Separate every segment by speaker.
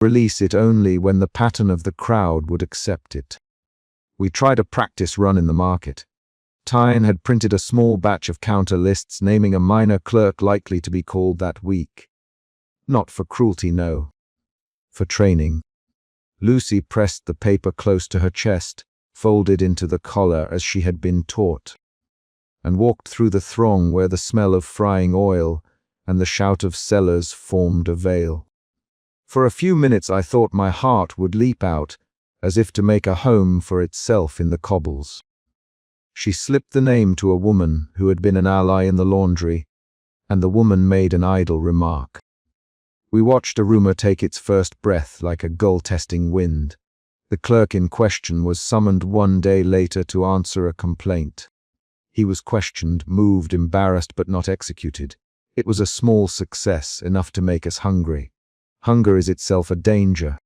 Speaker 1: release it only when the pattern of the crowd would accept it. We tried a practice run in the market. Tyne had printed a small batch of counter lists naming a minor clerk likely to be called that week. Not for cruelty, no. For training. Lucy pressed the paper close to her chest, folded into the collar as she had been taught, and walked through the throng where the smell of frying oil and the shout of sellers formed a veil. For a few minutes I thought my heart would leap out, as if to make a home for itself in the cobbles. She slipped the name to a woman who had been an ally in the laundry, and the woman made an idle remark. We watched a rumor take its first breath like a gull testing wind. The clerk in question was summoned one day later to answer a complaint. He was questioned, moved, embarrassed, but not executed. It was a small success, enough to make us hungry. Hunger is itself a danger.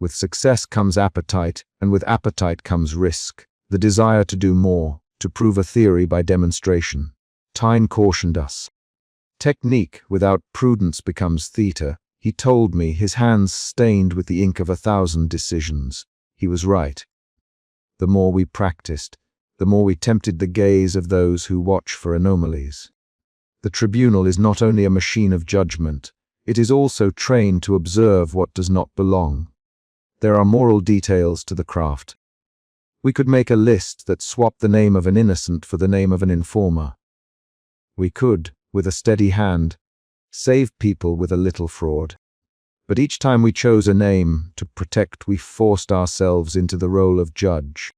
Speaker 1: With success comes appetite, and with appetite comes risk, the desire to do more, to prove a theory by demonstration. Tyne cautioned us. Technique without prudence becomes theatre. He told me, his hands stained with the ink of 1,000 decisions. He was right. The more we practiced, the more we tempted the gaze of those who watch for anomalies. The tribunal is not only a machine of judgment, it is also trained to observe what does not belong. There are moral details to the craft. We could make a list that swapped the name of an innocent for the name of an informer. We could, with a steady hand, save people with a little fraud. But each time we chose a name to protect, we forced ourselves into the role of judge.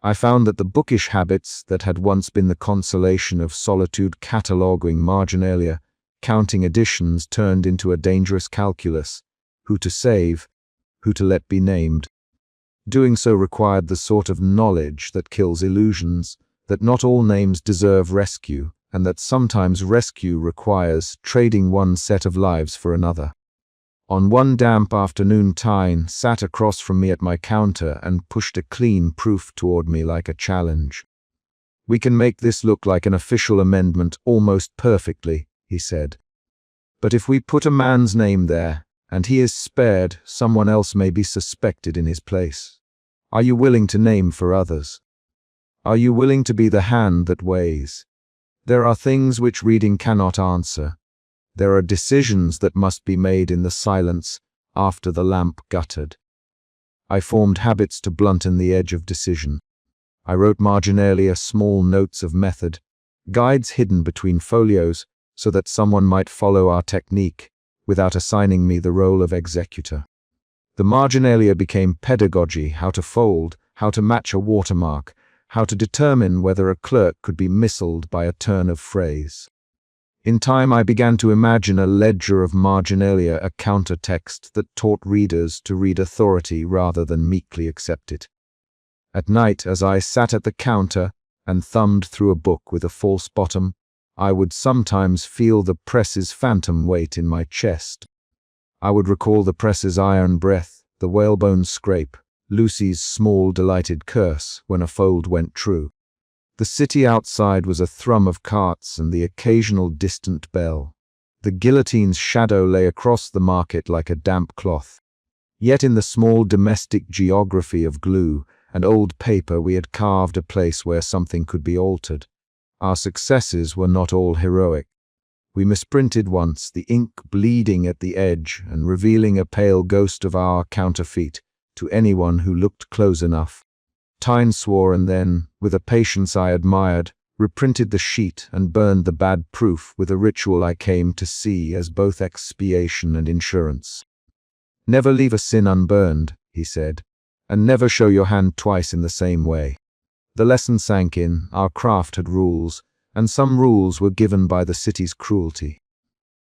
Speaker 1: I found that the bookish habits that had once been the consolation of solitude, cataloguing marginalia, counting editions, turned into a dangerous calculus: who to save, who to let be named. Doing so required the sort of knowledge that kills illusions, that not all names deserve rescue, and that sometimes rescue requires trading one set of lives for another. On one damp afternoon, Tyne sat across from me at my counter and pushed a clean proof toward me like a challenge. "We can make this look like an official amendment almost perfectly," he said. "But if we put a man's name there, and he is spared, someone else may be suspected in his place. Are you willing to name for others? Are you willing to be the hand that weighs? There are things which reading cannot answer. There are decisions that must be made in the silence after the lamp guttered." I formed habits to blunten the edge of decision. I wrote marginalia small notes of method, guides hidden between folios, so that someone might follow our technique without assigning me the role of executor. The marginalia became pedagogy: how to fold, how to match a watermark, how to determine whether a clerk could be misled by a turn of phrase. In time I began to imagine a ledger of marginalia, a counter-text that taught readers to read authority rather than meekly accept it. At night, as I sat at the counter and thumbed through a book with a false bottom, I would sometimes feel the press's phantom weight in my chest. I would recall the press's iron breath, the whalebone scrape, Lucy's small delighted curse when a fold went true. The city outside was a thrum of carts and the occasional distant bell. The guillotine's shadow lay across the market like a damp cloth. Yet in the small domestic geography of glue and old paper we had carved a place where something could be altered. Our successes were not all heroic. We misprinted once, the ink bleeding at the edge and revealing a pale ghost of our counterfeit to anyone who looked close enough. Tyne swore and then, with a patience I admired, reprinted the sheet and burned the bad proof with a ritual I came to see as both expiation and insurance. "Never leave a sin unburned," he said, "and never show your hand twice in the same way." The lesson sank in. Our craft had rules, and some rules were given by the city's cruelty.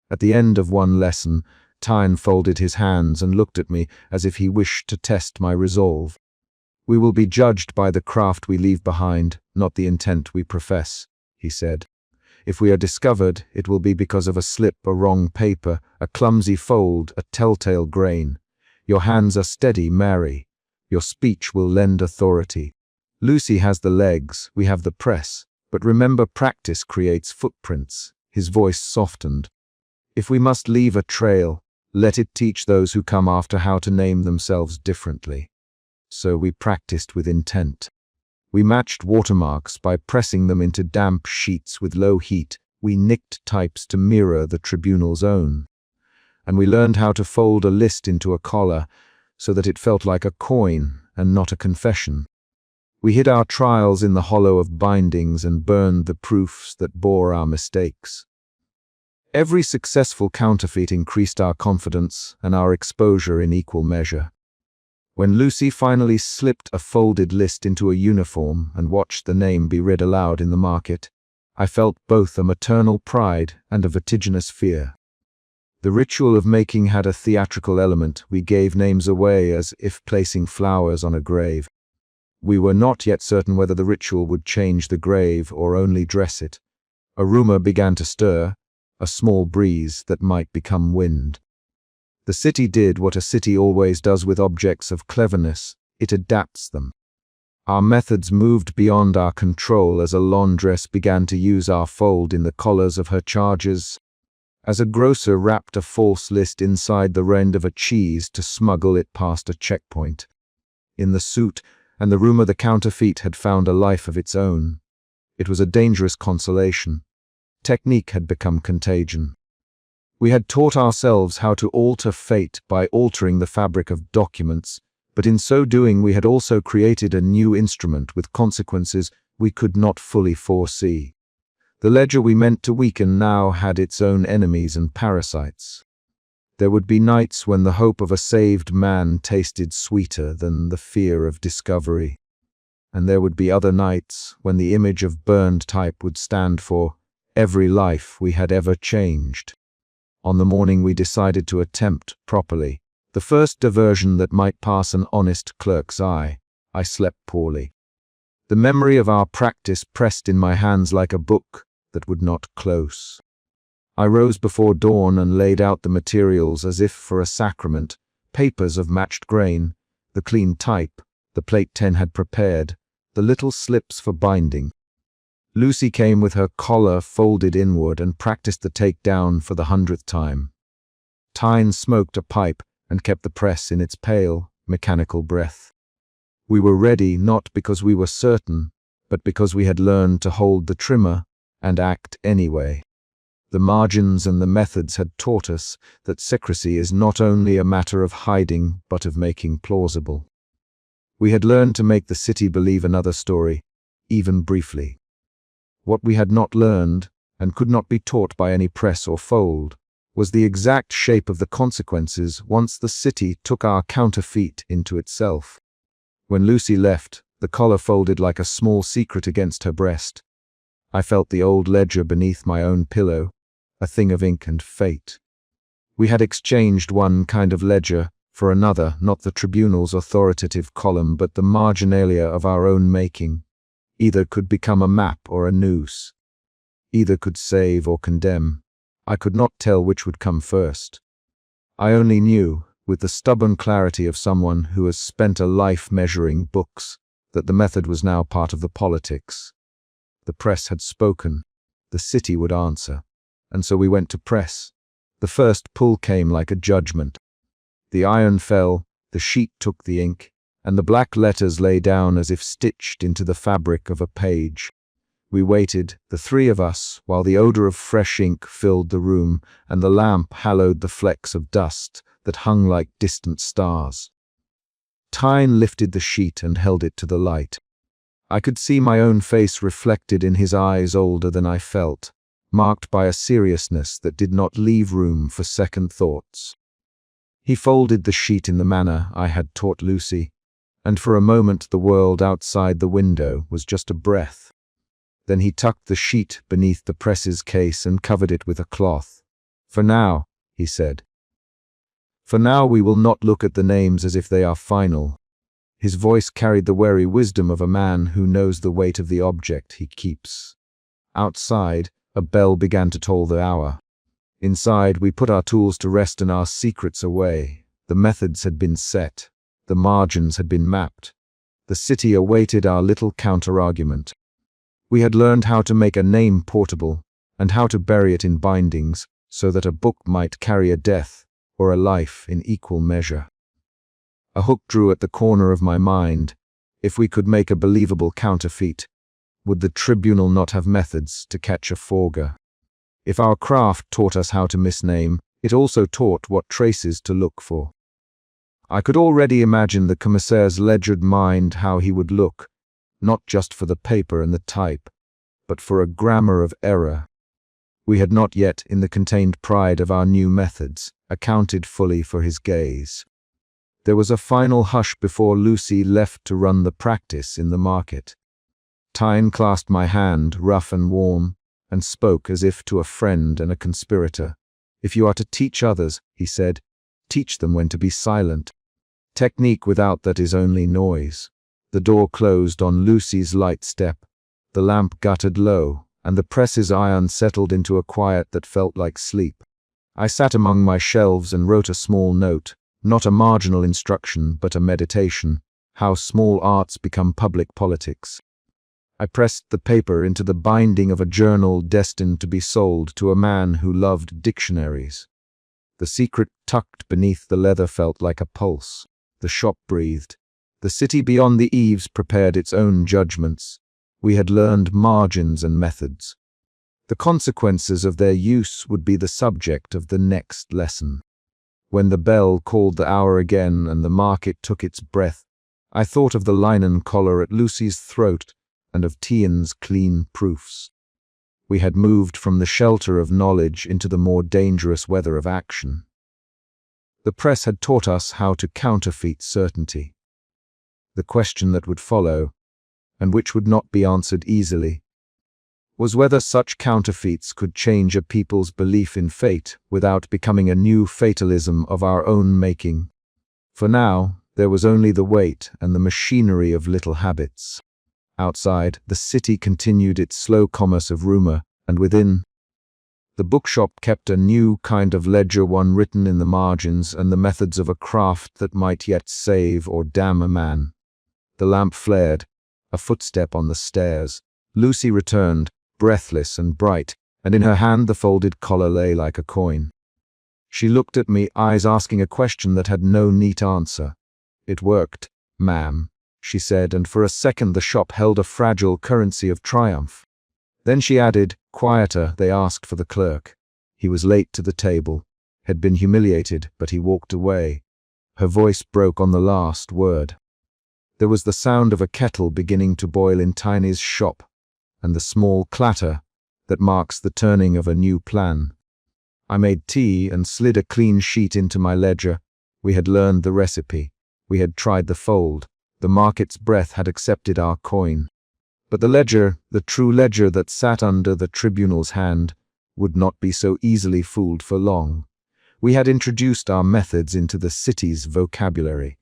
Speaker 1: At the end of one lesson, Tyne folded his hands and looked at me as if he wished to test my resolve. "We will be judged by the craft we leave behind, not the intent we profess," he said. "If we are discovered, it will be because of a slip, a wrong paper, a clumsy fold, a telltale grain. Your hands are steady, Mary. Your speech will lend authority. Lucy has the legs, we have the press. But remember, practice creates footprints." His voice softened. "If we must leave a trail, Let it teach those who come after how to name themselves differently. So we practiced with intent. We matched watermarks by pressing them into damp sheets with low heat. We nicked types to mirror the tribunal's own. And we learned how to fold a list into a collar so that it felt like a coin and not a confession. We hid our trials in the hollow of bindings and burned the proofs that bore our mistakes. Every successful counterfeit increased our confidence and our exposure in equal measure. When Lucy finally slipped a folded list into a uniform and watched the name be read aloud in the market, I felt both a maternal pride and a vertiginous fear. The ritual of making had a theatrical element. We gave names away as if placing flowers on a grave. We were not yet certain whether the ritual would change the grave or only dress it. A rumor began to stir, a small breeze that might become wind. The city did what a city always does with objects of cleverness: it adapts them. Our methods moved beyond our control as a laundress began to use our fold in the collars of her charges, as a grocer wrapped a false list inside the rind of a cheese to smuggle it past a checkpoint. In the suit and the rumor, the counterfeit had found a life of its own. It was a dangerous consolation. Technique had become contagion. We had taught ourselves how to alter fate by altering the fabric of documents, but in so doing we had also created a new instrument with consequences we could not fully foresee. The ledger we meant to weaken now had its own enemies and parasites. There would be nights when the hope of a saved man tasted sweeter than the fear of discovery. And there would be other nights when the image of burned type would stand for every life we had ever changed. On the morning we decided to attempt properly, the first diversion that might pass an honest clerk's eye, I slept poorly. The memory of our practice pressed in my hands like a book that would not close. I rose before dawn and laid out the materials as if for a sacrament: papers of matched grain, the clean type, the plate 10 had prepared, the little slips for binding. Lucy came with her collar folded inward and practiced the takedown for the 100th time. Tyne smoked a pipe and kept the press in its pale, mechanical breath. We were ready not because we were certain, but because we had learned to hold the trimmer and act anyway. The margins and the methods had taught us that secrecy is not only a matter of hiding but of making plausible. We had learned to make the city believe another story, even briefly. What we had not learned, and could not be taught by any press or fold, was the exact shape of the consequences once the city took our counterfeit into itself. When Lucy left, the collar folded like a small secret against her breast. I felt the old ledger beneath my own pillow, a thing of ink and fate. We had exchanged one kind of ledger for another, not the tribunal's authoritative column, but the marginalia of our own making. Either could become a map or a noose. Either could save or condemn. I could not tell which would come first. I only knew, with the stubborn clarity of someone who has spent a life measuring books, that the method was now part of the politics. The press had spoken. The city would answer. And so we went to press. The first pull came like a judgment. The iron fell, the sheet took the ink, and the black letters lay down as if stitched into the fabric of a page. We waited, the three of us, while the odor of fresh ink filled the room and the lamp hallowed the flecks of dust that hung like distant stars. Tyne lifted the sheet and held it to the light. I could see my own face reflected in his eyes older than I felt, marked by a seriousness that did not leave room for second thoughts. He folded the sheet in the manner I had taught Lucy, and for a moment the world outside the window was just a breath. Then he tucked the sheet beneath the press's case and covered it with a cloth. "For now," he said. "For now we will not look at the names as if they are final." His voice carried the wary wisdom of a man who knows the weight of the object he keeps. Outside, a bell began to toll the hour. Inside, we put our tools to rest and our secrets away. The methods had been set. The margins had been mapped. The city awaited our little counter-argument. We had learned how to make a name portable and how to bury it in bindings so that a book might carry a death or a life in equal measure. A hook drew at the corner of my mind. If we could make a believable counterfeit, would the tribunal not have methods to catch a forger? If our craft taught us how to misname, it also taught what traces to look for. I could already imagine the commissaire's ledgered mind, how he would look, not just for the paper and the type, but for a grammar of error. We had not yet, in the contained pride of our new methods, accounted fully for his gaze. There was a final hush before Lucy left to run the practice in the market. Tyne clasped my hand, rough and warm, and spoke as if to a friend and a conspirator. "If you are to teach others," he said, "teach them when to be silent. Technique without that is only noise." The door closed on Lucy's light step. The lamp guttered low, and the press's iron settled into a quiet that felt like sleep. I sat among my shelves and wrote a small note, not a marginal instruction, but a meditation, how small arts become public politics. I pressed the paper into the binding of a journal destined to be sold to a man who loved dictionaries. The secret tucked beneath the leather felt like a pulse. The shop breathed. The city beyond the eaves prepared its own judgments. We had learned margins and methods. The consequences of their use would be the subject of the next lesson. When the bell called the hour again and the market took its breath, I thought of the linen collar at Lucy's throat and of Tian's clean proofs. We had moved from the shelter of knowledge into the more dangerous weather of action. The press had taught us how to counterfeit certainty. The question that would follow, and which would not be answered easily, was whether such counterfeits could change a people's belief in fate without becoming a new fatalism of our own making. For now, there was only the weight and the machinery of little habits. Outside, the city continued its slow commerce of rumor, and within, the bookshop kept a new kind of ledger, one written in the margins and the methods of a craft that might yet save or damn a man. The lamp flared, a footstep on the stairs. Lucy returned, breathless and bright, and in her hand the folded collar lay like a coin. She looked at me, eyes asking a question that had no neat answer. "It worked, ma'am," she said, and for a second the shop held a fragile currency of triumph. Then she added, quieter, "They asked for the clerk. He was late to the table, had been humiliated, but he walked away." Her voice broke on the last word. There was the sound of a kettle beginning to boil in Tiny's shop, and the small clatter that marks the turning of a new plan. I made tea and slid a clean sheet into my ledger. We had learned the recipe. We had tried the fold. The market's breath had accepted our coin. But the ledger, the true ledger that sat under the tribunal's hand, would not be so easily fooled for long. We had introduced our methods into the city's vocabulary.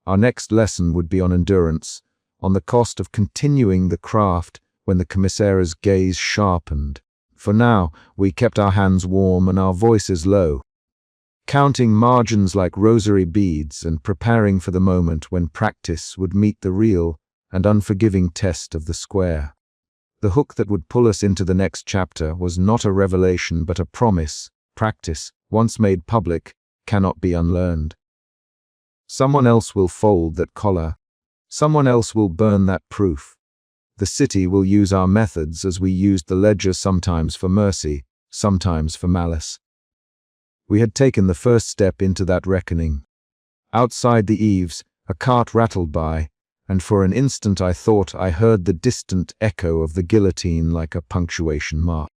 Speaker 1: Our next lesson would be on endurance, on the cost of continuing the craft when the commissaire's gaze sharpened. For now, we kept our hands warm and our voices low, counting margins like rosary beads and preparing for the moment when practice would meet the real and unforgiving test of the square. The hook that would pull us into the next chapter was not a revelation but a promise. Practice, once made public, cannot be unlearned. Someone else will fold that collar. Someone else will burn that proof. The city will use our methods as we used the ledger, sometimes for mercy, sometimes for malice. We had taken the first step into that reckoning. Outside the eaves, a cart rattled by, and for an instant I thought I heard the distant echo of the guillotine like a punctuation mark.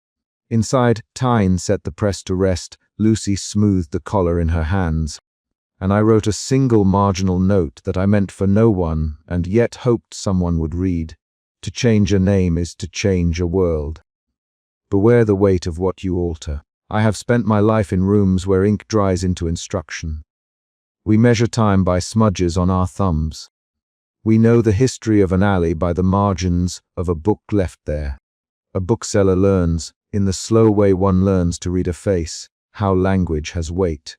Speaker 1: Inside, Tyne set the press to rest. Lucy smoothed the collar in her hands, and I wrote a single marginal note that I meant for no one and yet hoped someone would read. To change a name is to change a world. Beware the weight of what you alter. I have spent my life in rooms where ink dries into instruction. We measure time by smudges on our thumbs. We know the history of an alley by the margins of a book left there. A bookseller learns, in the slow way one learns to read a face, how language has weight.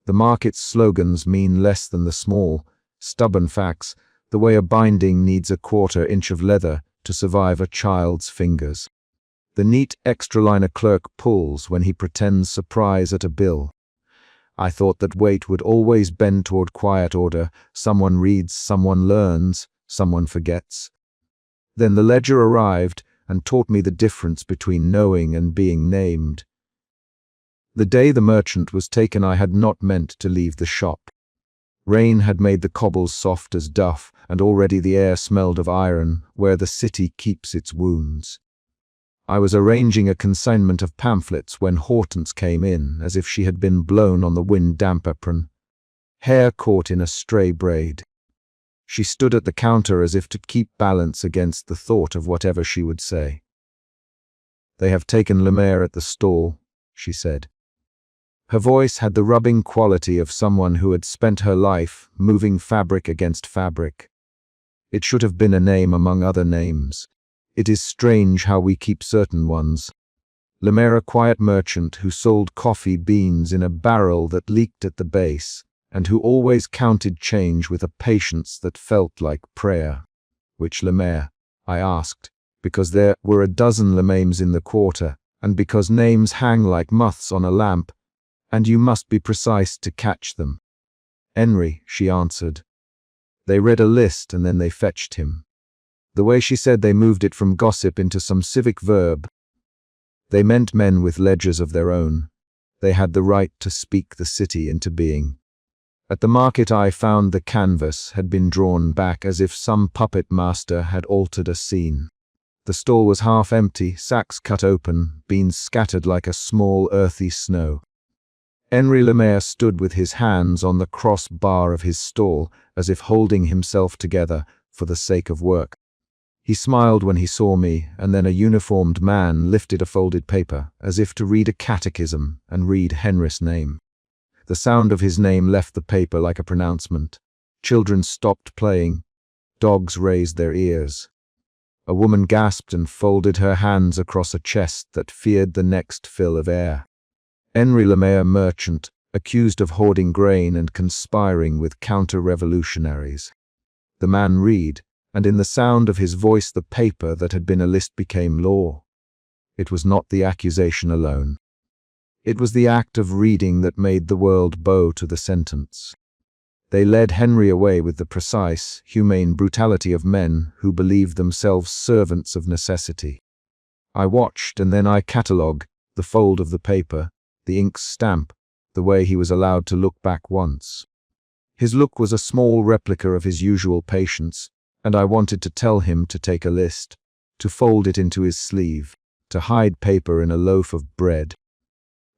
Speaker 1: The market's slogans mean less than the small, stubborn facts, the way a binding needs a quarter-inch of leather to survive a child's fingers. The neat extra-liner clerk pulls when he pretends surprise at a bill. I thought that weight would always bend toward quiet order. Someone reads, someone learns, someone forgets. Then the ledger arrived and taught me the difference between knowing and being named. The day the merchant was taken, I had not meant to leave the shop. Rain had made the cobbles soft as duff, and already the air smelled of iron, where the city keeps its wounds. I was arranging a consignment of pamphlets when Hortense came in, as if she had been blown on the wind-damp apron, hair caught in a stray braid. She stood at the counter as if to keep balance against the thought of whatever she would say. "They have taken Lemaire at the stall," she said. Her voice had the rubbing quality of someone who had spent her life moving fabric against fabric. It should have been a name among other names. It is strange how we keep certain ones. Lemaire, a quiet merchant who sold coffee beans in a barrel that leaked at the base, and who always counted change with a patience that felt like prayer. "Which Lemaire?" I asked, because there were a dozen Lemaimes in the quarter, and because names hang like moths on a lamp, and you must be precise to catch them. "Henry," she answered. They read a list and then they fetched him. The way she said they moved it from gossip into some civic verb. They meant men with ledgers of their own. They had the right to speak the city into being. At the market I found the canvas had been drawn back as if some puppet master had altered a scene. The stall was half empty, sacks cut open, beans scattered like a small earthy snow. Henry Lemaire stood with his hands on the cross-bar of his stall, as if holding himself together for the sake of work. He smiled when he saw me, and then a uniformed man lifted a folded paper, as if to read a catechism, and read Henry's name. The sound of his name left the paper like a pronouncement. Children stopped playing. Dogs raised their ears. A woman gasped and folded her hands across a chest that feared the next fill of air. Henry Lemaire, merchant, accused of hoarding grain and conspiring with counter-revolutionaries. The man read, and in the sound of his voice the paper that had been a list became law. It was not the accusation alone. It was the act of reading that made the world bow to the sentence. They led Henry away with the precise, humane brutality of men who believed themselves servants of necessity. I watched, and then I catalogued the fold of the paper, the ink's stamp, the way he was allowed to look back once. His look was a small replica of his usual patience, and I wanted to tell him to take a list, to fold it into his sleeve, to hide paper in a loaf of bread.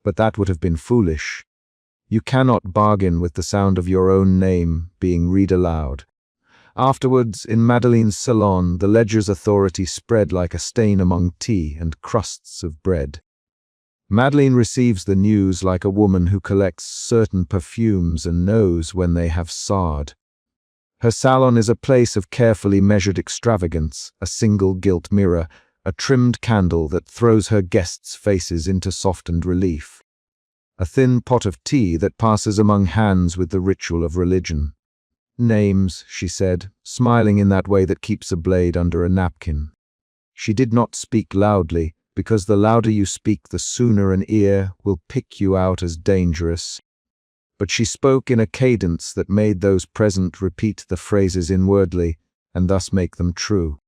Speaker 1: But that would have been foolish. You cannot bargain with the sound of your own name being read aloud. Afterwards, in Madeleine's salon, the ledger's authority spread like a stain among tea and crusts of bread. Madeleine receives the news like a woman who collects certain perfumes and knows when they have soured. Her salon is a place of carefully measured extravagance, a single gilt mirror, a trimmed candle that throws her guests' faces into softened relief. A thin pot of tea that passes among hands with the ritual of religion. "Names," she said, smiling in that way that keeps a blade under a napkin. She did not speak loudly, because the louder you speak, the sooner an ear will pick you out as dangerous. But she spoke in a cadence that made those present repeat the phrases inwardly, and thus make them true.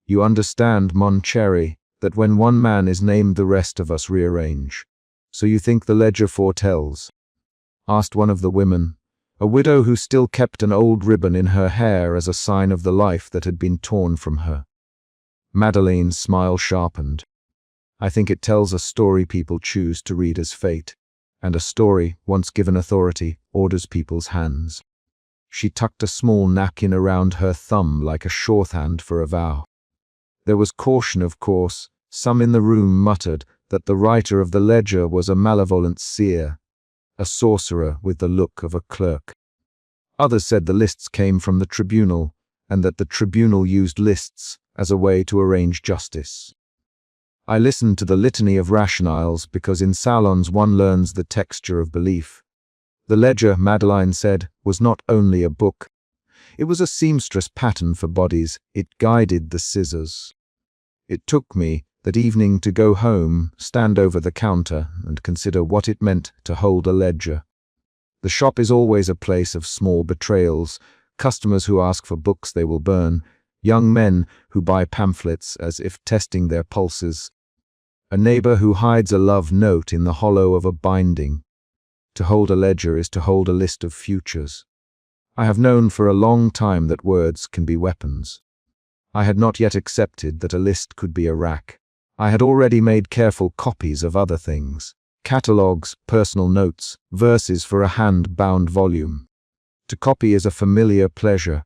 Speaker 1: "You understand, mon chéri, that when one man is named the rest of us rearrange. So you think the ledger foretells?" asked one of the women, a widow who still kept an old ribbon in her hair as a sign of the life that had been torn from her. Madeleine's smile sharpened. "I think it tells a story people choose to read as fate, and a story, once given authority, orders people's hands." She tucked a small napkin around her thumb like a shorthand for a vow. There was caution, of course. Some in the room muttered that the writer of the ledger was a malevolent seer, a sorcerer with the look of a clerk. Others said the lists came from the tribunal, and that the tribunal used lists as a way to arrange justice. I listened to the litany of rationales because in salons one learns the texture of belief. The ledger, Madeleine said, was not only a book. It was a seamstress pattern for bodies. It guided the scissors. It took me that evening to go home, stand over the counter, and consider what it meant to hold a ledger. The shop is always a place of small betrayals, customers who ask for books they will burn, young men who buy pamphlets as if testing their pulses, a neighbor who hides a love note in the hollow of a binding. To hold a ledger is to hold a list of futures. I have known for a long time that words can be weapons. I had not yet accepted that a list could be a rack. I had already made careful copies of other things. Catalogues, personal notes, verses for a hand-bound volume. To copy is a familiar pleasure.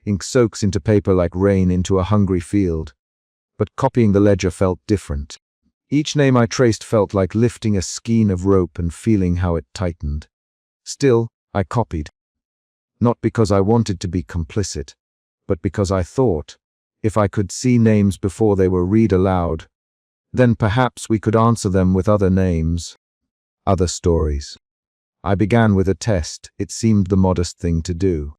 Speaker 1: Ink soaks into paper like rain into a hungry field. But copying the ledger felt different. Each name I traced felt like lifting a skein of rope and feeling how it tightened. Still, I copied. Not because I wanted to be complicit, but because I thought, if I could see names before they were read aloud, then perhaps we could answer them with other names, other stories. I began with a test. It seemed the modest thing to do.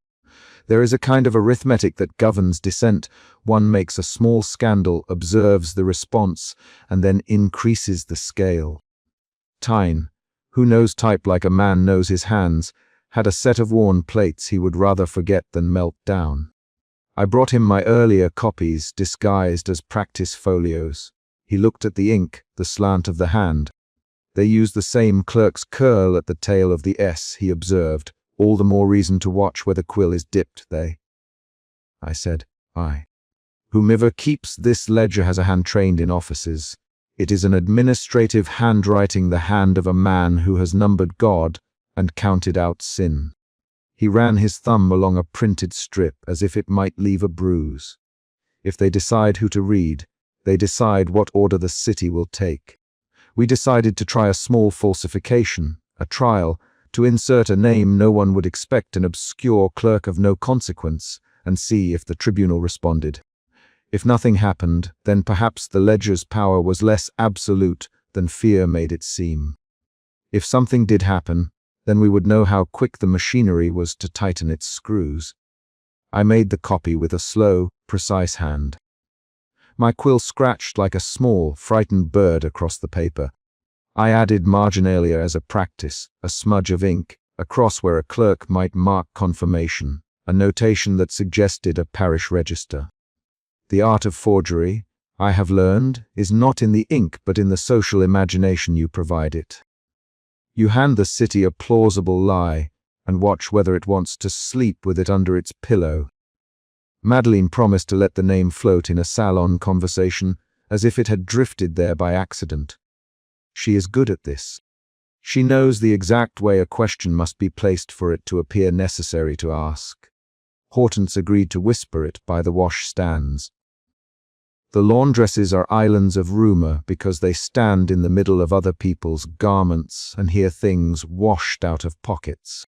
Speaker 1: There is a kind of arithmetic that governs dissent. One makes a small scandal, observes the response, and then increases the scale. Tyne, who knows type like a man knows his hands, had a set of worn plates he would rather forget than melt down. I brought him my earlier copies, disguised as practice folios. He looked at the ink, the slant of the hand. They use the same clerk's curl at the tail of the S, he observed. All the more reason to watch where the quill is dipped, they. I said, aye. Whomever keeps this ledger has a hand trained in offices. It is an administrative handwriting, the hand of a man who has numbered God and counted out sin. He ran his thumb along a printed strip as if it might leave a bruise. If they decide who to read, they decide what order the city will take. We decided to try a small falsification, a trial, to insert a name no one would expect, an obscure clerk of no consequence, and see if the tribunal responded. If nothing happened, then perhaps the ledger's power was less absolute than fear made it seem. If something did happen, then we would know how quick the machinery was to tighten its screws. I made the copy with a slow, precise hand. My quill scratched like a small, frightened bird across the paper. I added marginalia as a practice, a smudge of ink, a cross where a clerk might mark confirmation, a notation that suggested a parish register. The art of forgery, I have learned, is not in the ink but in the social imagination you provide it. You hand the city a plausible lie and watch whether it wants to sleep with it under its pillow. Madeleine promised to let the name float in a salon conversation as if it had drifted there by accident. She is good at this. She knows the exact way a question must be placed for it to appear necessary to ask. Hortense agreed to whisper it by the washstands. The laundresses are islands of rumor because they stand in the middle of other people's garments and hear things washed out of pockets.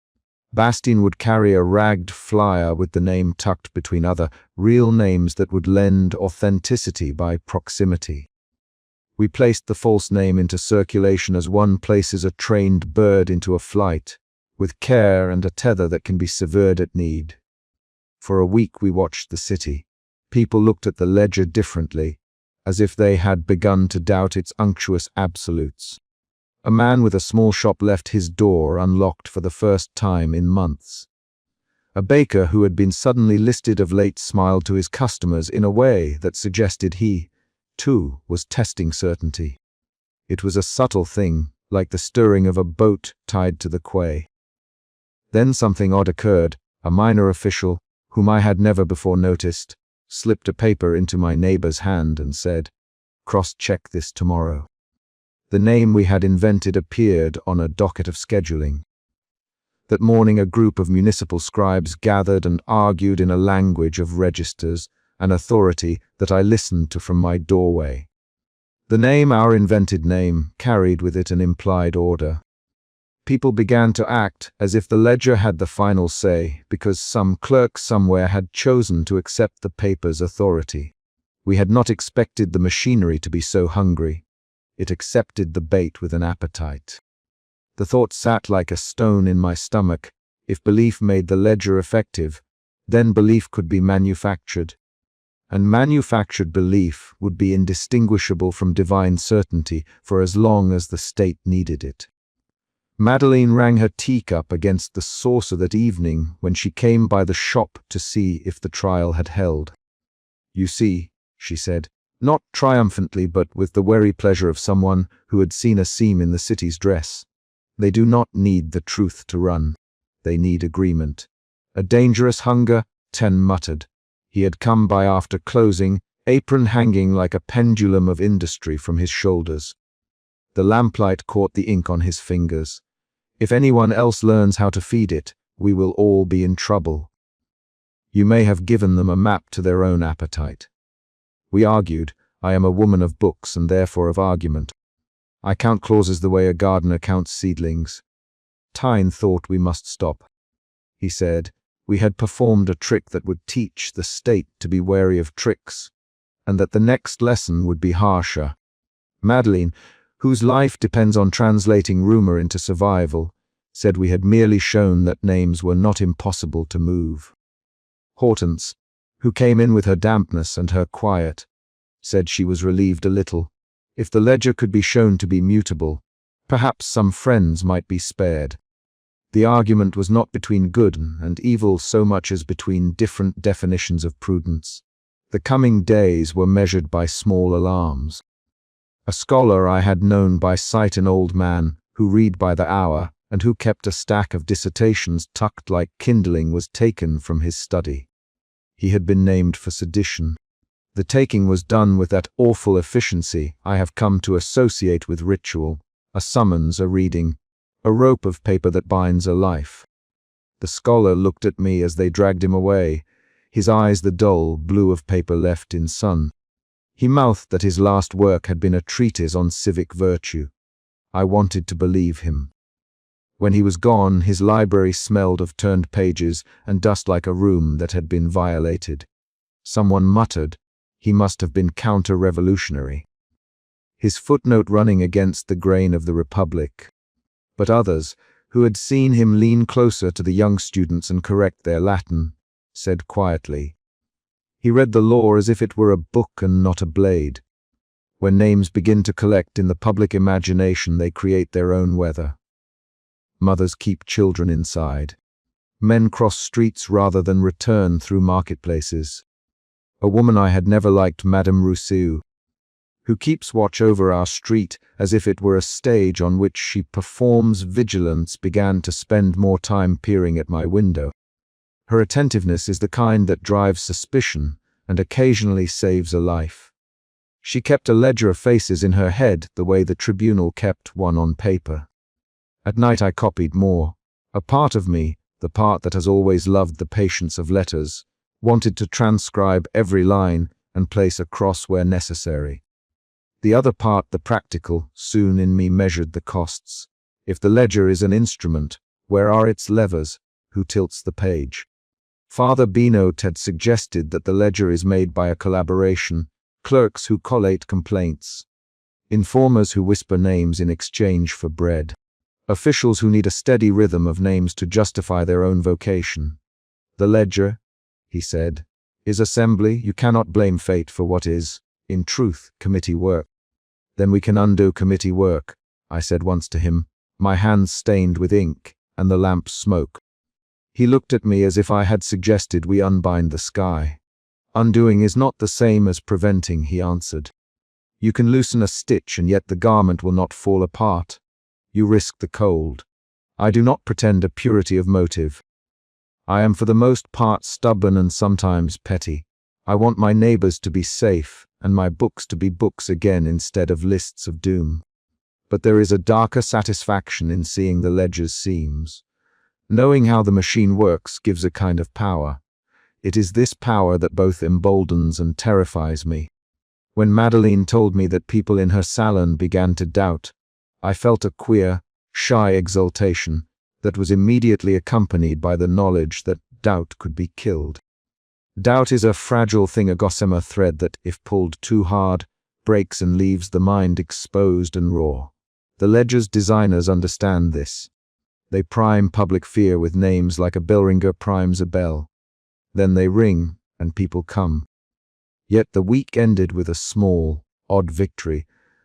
Speaker 1: Bastien would carry a ragged flyer with the name tucked between other real names that would lend authenticity by proximity. We placed the false name into circulation as one places a trained bird into a flight, with care and a tether that can be severed at need. For a week we watched the city. People looked at the ledger differently, as if they had begun to doubt its unctuous absolutes. A man with a small shop left his door unlocked for the first time in months. A baker who had been suddenly listed of late smiled to his customers in a way that suggested he, too, was testing certainty. It was a subtle thing, like the stirring of a boat tied to the quay. Then something odd occurred. A minor official, whom I had never before noticed, slipped a paper into my neighbor's hand and said, "Cross-check this tomorrow." The name we had invented appeared on a docket of scheduling. That morning a group of municipal scribes gathered and argued in a language of registers, an authority that I listened to from my doorway. The name, our invented name, carried with it an implied order. People began to act as if the ledger had the final say because some clerk somewhere had chosen to accept the paper's authority. We had not expected the machinery to be so hungry. It accepted the bait with an appetite. The thought sat like a stone in my stomach. If belief made the ledger effective, then belief could be manufactured. And manufactured belief would be indistinguishable from divine certainty for as long as the state needed it. Madeleine rang her teacup against the saucer that evening when she came by the shop to see if the trial had held. "You see," she said, not triumphantly but with the wary pleasure of someone who had seen a seam in the city's dress, "they do not need the truth to run. They need agreement." "A dangerous hunger," Ten muttered. He had come by after closing, apron hanging like a pendulum of industry from his shoulders. The lamplight caught the ink on his fingers. "If anyone else learns how to feed it, we will all be in trouble." "You may have given them a map to their own appetite." We argued. I am a woman of books and therefore of argument. I count clauses the way a gardener counts seedlings. Tyne thought we must stop. He said we had performed a trick that would teach the state to be wary of tricks, and that the next lesson would be harsher. Madeleine, whose life depends on translating rumor into survival, said we had merely shown that names were not impossible to move. Hortense, who came in with her dampness and her quiet, said she was relieved a little. If the ledger could be shown to be mutable, perhaps some friends might be spared. The argument was not between good and evil so much as between different definitions of prudence. The coming days were measured by small alarms. A scholar I had known by sight, an old man who read by the hour and who kept a stack of dissertations tucked like kindling, was taken from his study. He had been named for sedition. The taking was done with that awful efficiency I have come to associate with ritual: a summons, a reading, a rope of paper that binds a life. The scholar looked at me as they dragged him away, his eyes the dull blue of paper left in sun. He mouthed that his last work had been a treatise on civic virtue. I wanted to believe him. When he was gone, his library smelled of turned pages and dust like a room that had been violated. Someone muttered, he must have been counter-revolutionary, his footnote running against the grain of the Republic. But others, who had seen him lean closer to the young students and correct their Latin, said quietly, he read the law as if it were a book and not a blade. When names begin to collect in the public imagination, they create their own weather. Mothers keep children inside. Men cross streets rather than return through marketplaces. A woman I had never liked, Madame Rousseau, who keeps watch over our street as if it were a stage on which she performs vigilance, began to spend more time peering at my window. Her attentiveness is the kind that drives suspicion and occasionally saves a life. She kept a ledger of faces in her head the way the tribunal kept one on paper. At night I copied more. A part of me, the part that has always loved the patience of letters, wanted to transcribe every line and place a cross where necessary. The other part, the practical, soon in me measured the costs. If the ledger is an instrument, where are its levers? Who tilts the page? Father Binot had suggested that the ledger is made by a collaboration: clerks who collate complaints, informers who whisper names in exchange for bread, officials who need a steady rhythm of names to justify their own vocation. The ledger, he said, is assembly. You cannot blame fate for what is, in truth, committee work. Then we can undo committee work, I said once to him, my hands stained with ink and the lamp's smoke. He looked at me as if I had suggested we unbind the sky. Undoing is not the same as preventing, he answered. You can loosen a stitch and yet the garment will not fall apart. You risk the cold. I do not pretend a purity of motive. I am for the most part stubborn and sometimes petty. I want my neighbors to be safe and my books to be books again instead of lists of doom. But there is a darker satisfaction in seeing the ledger's seams. Knowing how the machine works gives a kind of power. It is this power that both emboldens and terrifies me. When Madeleine told me that people in her salon began to doubt, I felt a queer, shy exultation that was immediately accompanied by the knowledge that doubt could be killed. Doubt is a fragile thing, a gossamer thread that, if pulled too hard, breaks and leaves the mind exposed and raw. The ledger's designers understand this. They prime public fear with names like a bell ringer primes a bell. Then they ring, and people come. Yet the week ended with a small, odd victory.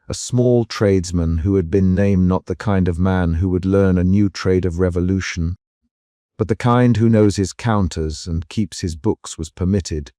Speaker 1: a small tradesman who had been named not the kind of man who would learn a new trade of revolution, but the kind who knows his counters and keeps his books was permitted,